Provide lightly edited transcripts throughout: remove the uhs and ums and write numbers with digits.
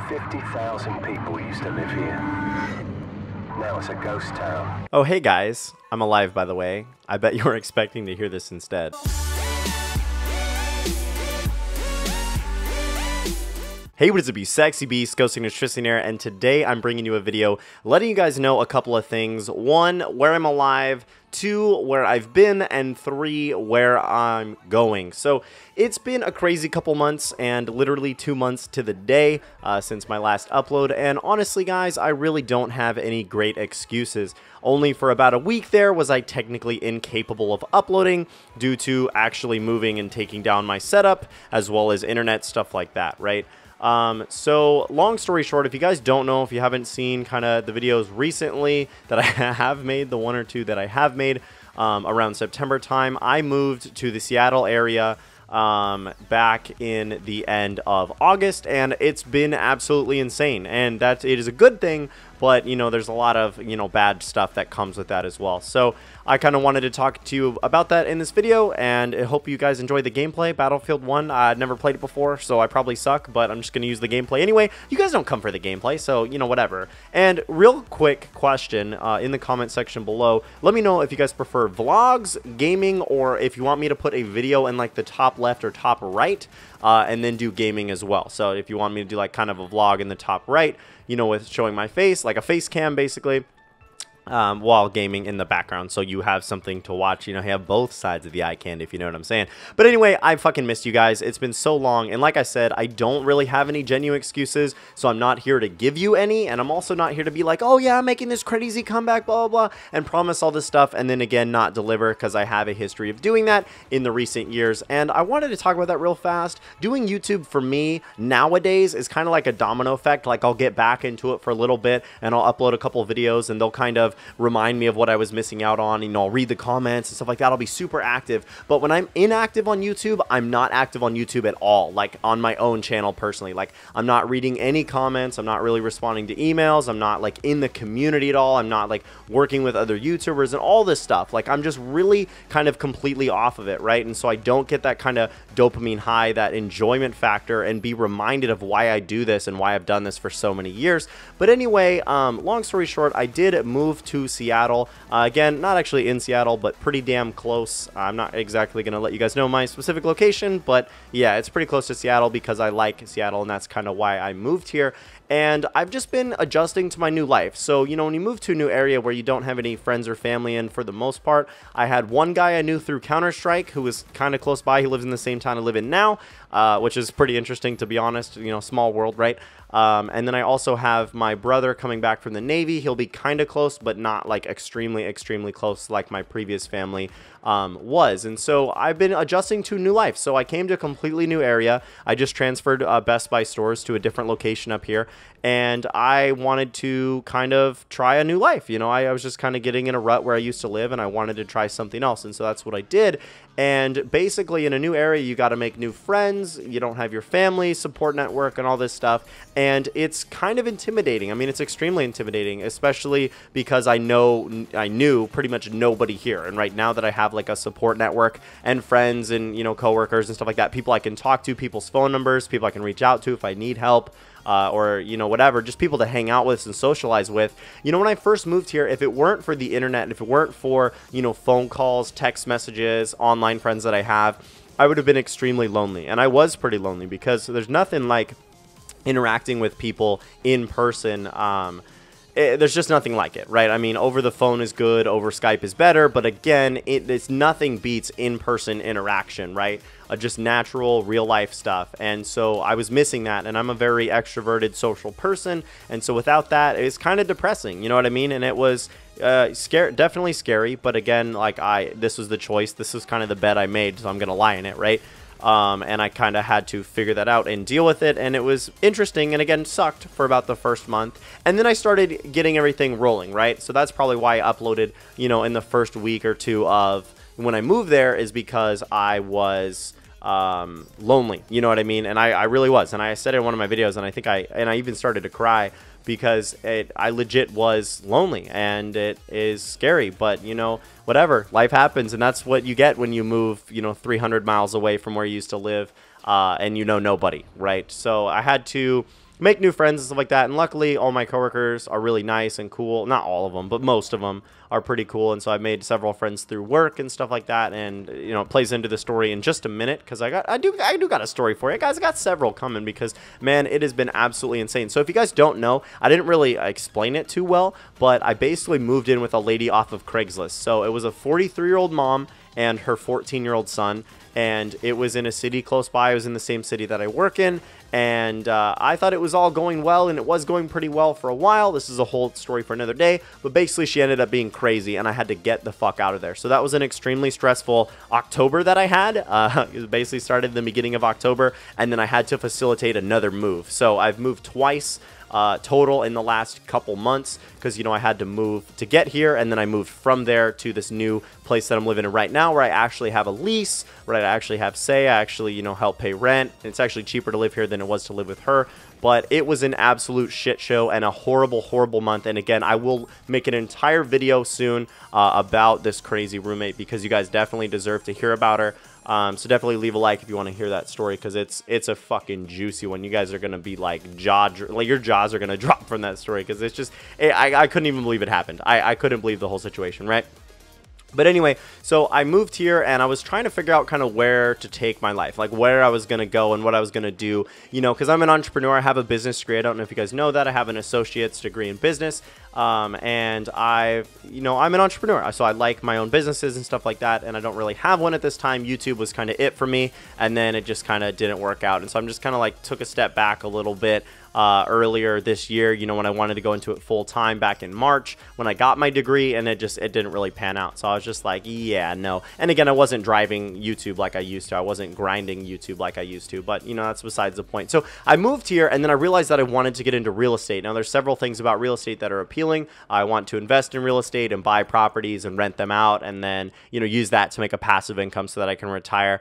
50,000 people used to live here. Now it's a ghost town. Oh, hey guys. I'm alive, by the way. I bet you were expecting to hear this instead. Hey, what is up, you sexy beasts? GhostSickness, Tristan here, and today I'm bringing you a video letting you guys know a couple of things. 1, where I'm alive. 2, where I've been, and 3, where I'm going. So it's been a crazy couple months, and literally 2 months to the day since my last upload, and honestly guys, I really don't have any great excuses. Only for about a week there was I technically incapable of uploading due to actually moving and taking down my setup, as well as internet stuff like that, right? So long story short, if you guys don't know, if you haven't seen kind of the videos recently that I have made, the 1 or 2 that I have made around September time, I moved to the Seattle area back in the end of August, and it's been absolutely insane, and that it is a good thing, but you know, there's a lot of, you know, bad stuff that comes with that as well. So I kind of wanted to talk to you about that in this video, and I hope you guys enjoy the gameplay. Battlefield 1, I've never played it before, so I probably suck, but I'm just going to use the gameplay anyway. You guys don't come for the gameplay, so, you know, whatever. And real quick question in the comment section below, let me know if you guys prefer vlogs, gaming, or if you want me to put a video in like the top left or top right, and then do gaming as well. So if you want me to do like kind of a vlog in the top right, you know, with showing my face, like a face cam basically, while gaming in the background, so you have something to watch. You know, you have both sides of the eye candy, if you know what I'm saying. But anyway, I fucking missed you guys. It's been so long, and like I said, I don't really have any genuine excuses, so I'm not here to give you any, and I'm also not here to be like, oh yeah, I'm making this crazy comeback, blah, blah, blah, and promise all this stuff, and then again, not deliver, because I have a history of doing that in the recent years, and I wanted to talk about that real fast. Doing YouTube for me nowadays is kind of like a domino effect. Like, I'll get back into it for a little bit, and I'll upload a couple of videos, and they'll kind of remind me of what I was missing out on. You know, I'll read the comments and stuff like that. I'll be super active. But when I'm inactive on YouTube, I'm not active on YouTube at all, like on my own channel personally. Like, I'm not reading any comments. I'm not really responding to emails. I'm not like in the community at all. I'm not like working with other YouTubers and all this stuff. Like, I'm just really kind of completely off of it, right? And so I don't get that kind of dopamine high, that enjoyment factor, and be reminded of why I do this and why I've done this for so many years. But anyway, long story short, I did move to Seattle. Again, not actually in Seattle, but pretty damn close. I'm not exactly going to let you guys know my specific location, but yeah, it's pretty close to Seattle because I like Seattle, and that's kind of why I moved here. And I've just been adjusting to my new life. So, you know, when you move to a new area where you don't have any friends or family in, for the most part, I had one guy I knew through Counter-Strike who was kind of close by. He lives in the same town I live in now, which is pretty interesting, to be honest. You know, small world, right? And then I also have my brother coming back from the Navy. He'll be kind of close, but not like extremely, extremely close like my previous family was. And so I've been adjusting to new life. So I came to a completely new area. I just transferred Best Buy stores to a different location up here, and I wanted to kind of try a new life. You know, I was just kind of getting in a rut where I used to live, and I wanted to try something else. And so that's what I did. And basically, in a new area, you got to make new friends. You don't have your family support network and all this stuff. And it's kind of intimidating. I mean, it's extremely intimidating, especially because I knew pretty much nobody here. And right now that I have like a support network and friends and, you know, coworkers and stuff like that, people I can talk to, people's phone numbers, people I can reach out to if I need help. Or, you know, whatever, just people to hang out with and socialize with. You know, when I first moved here, if it weren't for the internet, if it weren't for, you know, phone calls, text messages, online friends that I have, I would have been extremely lonely. And I was pretty lonely because there's nothing like interacting with people in person. There's just nothing like it, right? I mean, over the phone is good, over Skype is better, but again, it's nothing beats in-person interaction, right? Just natural, real-life stuff, and so I was missing that, and I'm a very extroverted, social person, and so without that, it's kind of depressing, you know what I mean? And it was definitely scary, but again, like, this was the choice, this was kind of the bet I made, so I'm gonna lie in it, right? And I kind of had to figure that out and deal with it, and it was interesting, and again, sucked for about the first month, and then I started getting everything rolling, right? So that's probably why I uploaded, you know, in the first week or two of when I moved there, is because I was lonely, you know what I mean? And I really was, and I said it in one of my videos, and I think I even started to cry because I legit was lonely, and it is scary, but you know, whatever, life happens, and that's what you get when you move, you know, 300 miles away from where you used to live, and you know nobody, right? So I had to make new friends and stuff like that. And luckily, all my coworkers are really nice and cool. Not all of them, but most of them are pretty cool. And so I've made several friends through work and stuff like that. And, you know, it plays into the story in just a minute, because I do got a story for you guys. I got several coming because, man, it has been absolutely insane. So if you guys don't know, I didn't really explain it too well, but I basically moved in with a lady off of Craigslist. So it was a 43-year-old mom and her 14-year-old son, and it was in a city close by. It was in the same city that I work in, and I thought it was all going well, and it was going pretty well for a while. This is a whole story for another day, but basically she ended up being crazy, and I had to get the fuck out of there. So that was an extremely stressful October that I had. It basically started in the beginning of October, and then I had to facilitate another move. So I've moved twice total in the last couple months, because, you know, I had to move to get here, and then I moved from there to this new place that I'm living in right now, where I actually have a lease, where I actually have say, I actually, you know, help pay rent, and it's actually cheaper to live here than it was to live with her. But it was an absolute shit show and a horrible, horrible month. And again, I will make an entire video soon about this crazy roommate, because you guys definitely deserve to hear about her. So definitely leave a like if you want to hear that story, because it's a fucking juicy one. You guys are gonna be like your jaws are gonna drop from that story, because it's just I couldn't even believe it happened. I couldn't believe the whole situation, right? But anyway, so I moved here, and I was trying to figure out kind of where to take my life, like where I was going to go and what I was going to do, you know, because I'm an entrepreneur. I have a business degree. I don't know if you guys know that. I have an associate's degree in business, and I'm an entrepreneur. So I like my own businesses and stuff like that, and I don't really have one at this time. YouTube was kind of it for me, and then it just kind of didn't work out. And so I'm just kind of like took a step back a little bit earlier this year, you know, when I wanted to go into it full time back in March when I got my degree, and it didn't really pan out. So I was just like, yeah, no. And again, I wasn't driving YouTube like I used to. I wasn't grinding YouTube like I used to, but you know, that's besides the point. So I moved here, and then I realized that I wanted to get into real estate. Now there's several things about real estate that are appealing. I want to invest in real estate and buy properties and rent them out, and then, you know, use that to make a passive income so that I can retire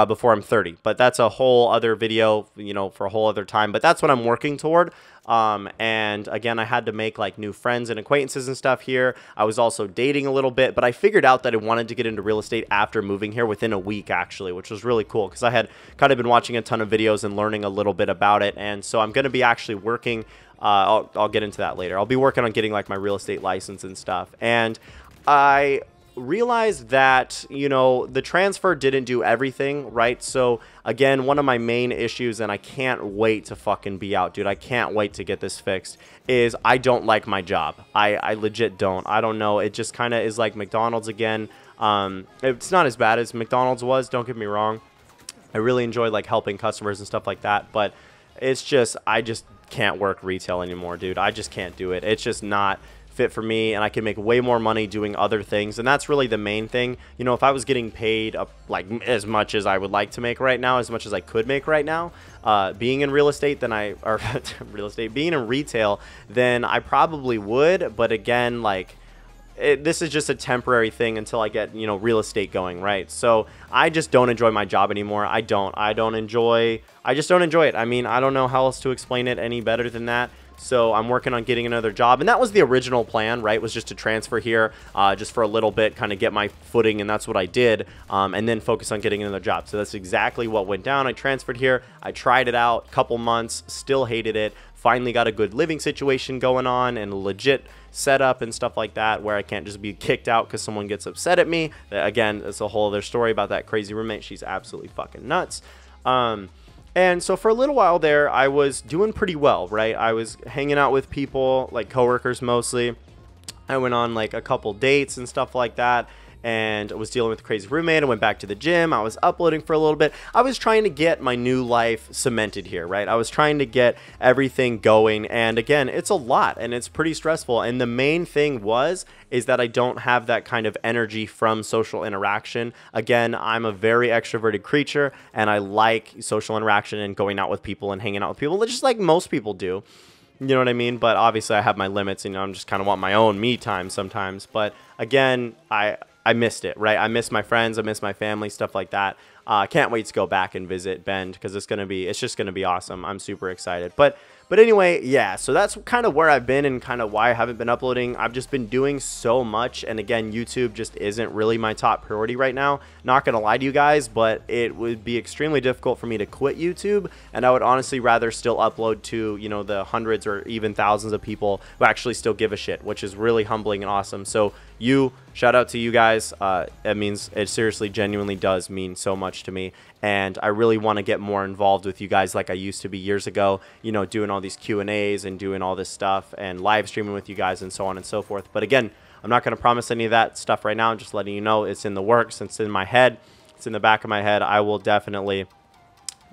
before I'm 30. But that's a whole other video, you know, for a whole other time. But that's what I'm working toward. And again, I had to make like new friends and acquaintances and stuff here. I was also dating a little bit, but I figured out that I wanted to get into real estate after moving here within a week, actually, which was really cool, because I had kind of been watching a ton of videos and learning a little bit about it. And so I'm going to be actually working, I'll get into that later. I'll be working on getting like my real estate license and stuff. And I realized that, you know, the transfer didn't do everything, right? So again, one of my main issues, and I can't wait to fucking be out, dude, I can't wait to get this fixed, is I don't like my job. I legit don't. I don't know. It just kind of is like McDonald's again. It's not as bad as McDonald's was, don't get me wrong. I really enjoy like helping customers and stuff like that, but it's just, I just can't work retail anymore, dude. I just can't do it. It's just not fit for me, and I can make way more money doing other things, and that's really the main thing. You know, if I was getting paid like as much as I would like to make right now, as much as I could make right now, being in real estate, being in retail, then I probably would. But again, like, this is just a temporary thing until I get, you know, real estate going, right? So I just don't enjoy my job anymore. I just don't enjoy it. I mean, I don't know how else to explain it any better than that. So I'm working on getting another job, and that was the original plan, right? Was just to transfer here just for a little bit, kind of get my footing, and that's what I did, and then focus on getting another job. So that's exactly what went down. I transferred here. I tried it out a couple months, still hated it. Finally got a good living situation going on and a legit setup and stuff like that, where I can't just be kicked out because someone gets upset at me. Again, it's a whole other story about that crazy roommate. She's absolutely fucking nuts. And so for a little while there, I was doing pretty well, right? I was hanging out with people, like coworkers mostly. I went on like a couple dates and stuff like that, and was dealing with a crazy roommate. I went back to the gym. I was uploading for a little bit. I was trying to get my new life cemented here, right? I was trying to get everything going. And again, it's a lot, and it's pretty stressful. And the main thing is that I don't have that kind of energy from social interaction. Again, I'm a very extroverted creature, and I like social interaction and going out with people and hanging out with people, just like most people do. You know what I mean? But obviously I have my limits, and, you know, I'm just kind of want my own me time sometimes. But again, I missed it, right? I miss my friends, I miss my family, stuff like that. Can't wait to go back and visit Bend, because it's just gonna be awesome. I'm super excited. But But anyway, yeah, so that's kind of where I've been and kind of why I haven't been uploading. I've just been doing so much, and again, YouTube just isn't really my top priority right now. Not gonna lie to you guys, but it would be extremely difficult for me to quit YouTube, and I would honestly rather still upload to, you know, the hundreds or even thousands of people who actually still give a shit, which is really humbling and awesome. So shout out to you guys. It seriously genuinely does mean so much to me, and I really want to get more involved with you guys like I used to be years ago, you know, doing all these Q&As and doing all this stuff and live streaming with you guys and so on and so forth. But again, I'm not going to promise any of that stuff right now. I'm just letting you know it's in the works. It's in my head. It's in the back of my head. I will definitely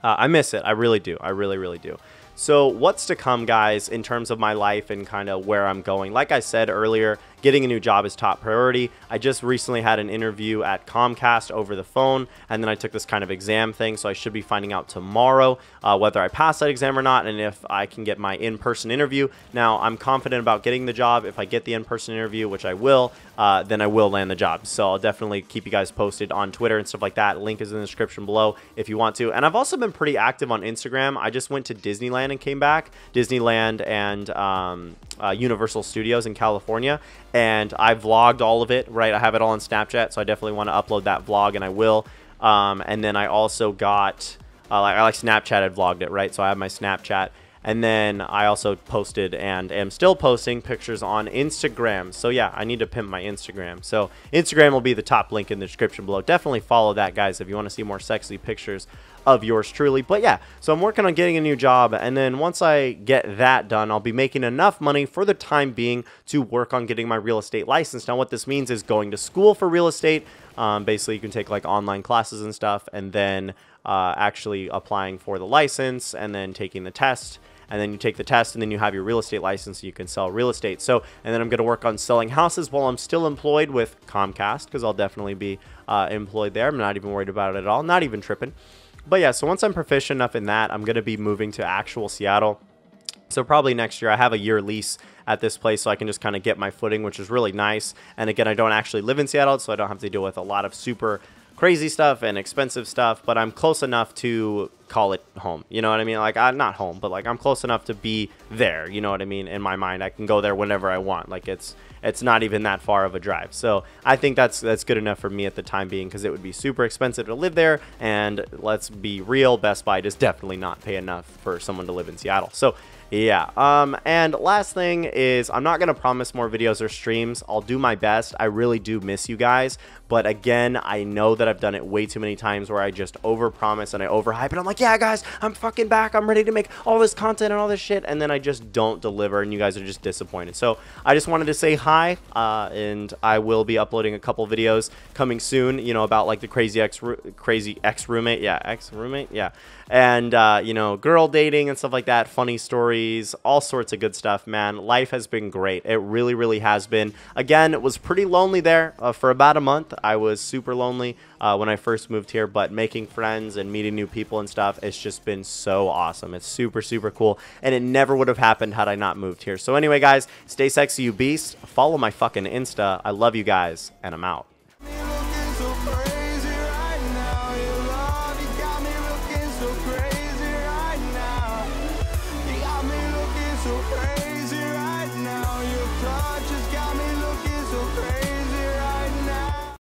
I miss it. I really do. I really do. So what's to come, guys, in terms of my life and kind of where I'm going? Like I said earlier, getting a new job is top priority. I just recently had an interview at Comcast over the phone, and then I took this kind of exam thing, so I should be finding out tomorrow whether I pass that exam or not, and if I can get my in-person interview. Now, I'm confident about getting the job. If I get the in-person interview, which I will, then I will land the job. So I'll definitely keep you guys posted on Twitter and stuff like that. Link is in the description below if you want to. And I've also been pretty active on Instagram. I just went to Disneyland and came back. Disneyland and Universal Studios in California, and I vlogged all of it, right? I have it all on Snapchat, so I definitely want to upload that vlog, and I will. And then I also got I like Snapchat, vlogged it, right? So I have my Snapchat, and then I also posted and am still posting pictures on Instagram. So yeah, I need to pimp my Instagram. So Instagram will be the top link in the description below. Definitely follow that, guys, if you want to see more sexy pictures of yours truly. But yeah, so I'm working on getting a new job, and then once I get that done, I'll be making enough money for the time being to work on getting my real estate license. Now what this means is going to school for real estate. Basically, you can take like online classes and stuff, and then actually applying for the license, and then taking the test, and then you take the test, and then you have your real estate license, so you can sell real estate. So, and then I'm going to work on selling houses while I'm still employed with Comcast, because I'll definitely be employed there. I'm not even worried about it at all, not even tripping. But yeah, so once I'm proficient enough in that, I'm going to be moving to actual Seattle. So probably next year. I have a year lease at this place, so I can just kind of get my footing, which is really nice. And again, I don't actually live in Seattle, so I don't have to deal with a lot of super crazy stuff and expensive stuff, but I'm close enough to call it home. You know what I mean? Like, not home, but like I'm close enough to be there. You know what I mean? In my mind, I can go there whenever I want. Like it's not even that far of a drive. So I think that's good enough for me at the time being, because it would be super expensive to live there. And let's be real, Best Buy does definitely not pay enough for someone to live in Seattle. So yeah, and last thing is, I'm not gonna promise more videos or streams. I'll do my best. I really do miss you guys, but again, I know that I've done it way too many times where I just overpromise and I overhype, and I'm like, yeah guys, I'm fucking back, I'm ready to make all this content and all this shit, and then I just don't deliver, and you guys are just disappointed. So I just wanted to say hi, and I will be uploading a couple videos coming soon, you know, about like the crazy ex-roommate, yeah, and you know, girl dating and stuff like that, funny stories, all sorts of good stuff, man. Life has been great. It really has been. Again, it was pretty lonely there for about a month. I was super lonely when I first moved here, but making friends and meeting new people and stuff, it's just been so awesome. It's super cool, and it never would have happened had I not moved here. So anyway, guys, stay sexy, you beast. Follow my fucking Insta. I love you guys, and I'm out.